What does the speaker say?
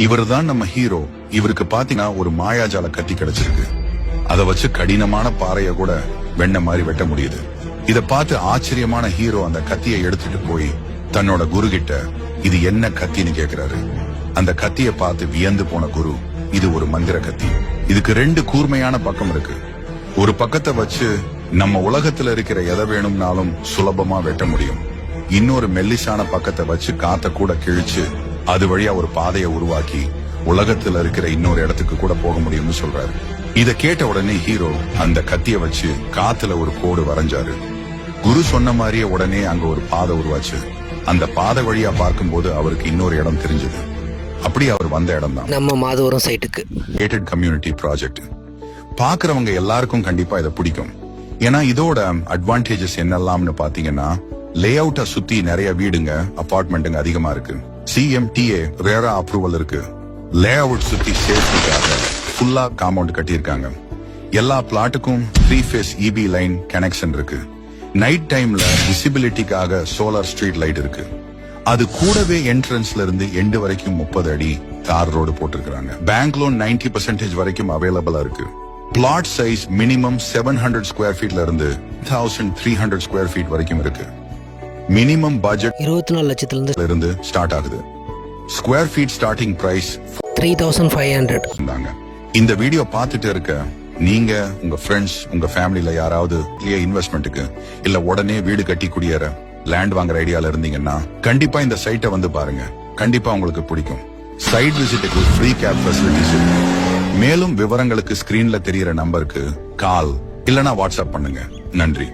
இவர்தான் நம்ம ஹீரோ. இவருக்கு பாத்தீங்கன்னா ஒரு மாயாஜால கத்தி கிடைச்சிருக்கு. அதை வச்சு கடினமான பாறைய கூட வெண்ண மாதிரி வெட்ட முடியுது. இத பார்த்து ஆச்சரியமான ஹீரோ அந்த கத்தியை எடுத்துட்டு போய் தன்னோட குரு கிட்ட இது என்ன கத்தின்னு கேக்குறாரு. அந்த கத்திய பார்த்து வியந்து போன குரு, இது ஒரு மந்திர கத்தி. இதுக்கு 2 கூர்மையான பக்கம் இருக்கு. ஒரு பக்கத்தை வச்சு நம்ம உலகத்துல இருக்கிற எதை வேணும்னாலும் சுலபமா வெட்ட முடியும். இன்னொரு மெல்லிசான பக்கத்தை வச்சு காத்த கூட கிழிச்சு அது வழியா ஒரு பாதையை உருவாக்கி உலகத்துல இருக்கிற இன்னொரு இடத்துக்கு கூட போக முடியும்னு சொல்றாரு. இத கேட்ட உடனே ஹீரோ அந்த கத்திய வச்சு காத்துல ஒரு கோடு வரைஞ்சாரு. குரு சொன்ன மாதிரியே உடனே அங்க ஒரு பாதை உருவாச்சு. அந்த பாதை வழியா பார்க்கும்போது அவருக்கு இன்னொரு இடம் தெரிஞ்சது. அப்படி அவர் வந்த இடம் தான் நம்ம மாதவரம் சைட்டுக்கு. Gated community project. பாக்குறவங்க எல்லாருக்கும் கண்டிப்பா இதை பிடிக்கும். ஏன்னா இதோட அட்வான்டேஜஸ் என்னெல்லாம்னு பாத்தீங்கன்னா, லே அவுட்டை சுத்தி நிறைய வீடுங்க, அபார்ட்மெண்ட்டுங்க அதிகமா இருக்கு. CMTA ரேரா அப்ரூவல் இருக்கு. லே அவுட் சுத்தி சேஃப்டிக்காக ஃபுல்லா காம்பவுண்ட் கட்டியிருக்காங்க. எல்லா பிளாட்டுக்கும் 3 ஃபேஸ் EB லைன் கனெக்ஷன் இருக்கு. நைட் டைம்ல விசிபிலிட்டிக்காக சோலார் ஸ்ட்ரீட் லைட் இருக்கு. அது கூடவே என்ட்ரன்ஸ்ல இருந்து எண்டு வரைக்கும் 30 அடி தார் ரோடு போட்டிருக்காங்க. பேங்க் லோன் 90% வரைக்கும் அவைலபிளா இருக்கு. பிளாட் சைஸ் மினிமம் 700 ஸ்கொயர் ஃபீட்ல இருந்து 1300 ஸ்கொயர் ஃபீட் வரைக்கும் இருக்கு. மினிமம் பட்ஜெட் 24 லட்சத்துல இருந்து ஸ்டார்ட் ஆகுது. Square feet starting price 3500. இந்த வீடியோ பார்த்துட்டு இருக்க நீங்க, உங்க ஃப்ரெண்ட்ஸ், உங்க ஃபேமிலில யாராவது இன்வெஸ்ட்மெண்ட்டுக்கு இல்ல உடனே வீடு கட்டி குடியேற லேண்ட் வாங்குற ஐடியால இருந்தீங்கன்னா கண்டிப்பா இந்த சைட்டை வந்து பாருங்க. கண்டிப்பா உங்களுக்கு பிடிக்கும். சைட் விசிட்டுக்கு ஃப்ரீ கேப் ஃபெசிலிட்டிஸ் இருக்கு. மேலும் விவரங்களுக்கு ஸ்கிரீன்ல தெரியற நம்பருக்கு கால் இல்லனா வாட்ஸ்அப் பண்ணுங்க. நன்றி.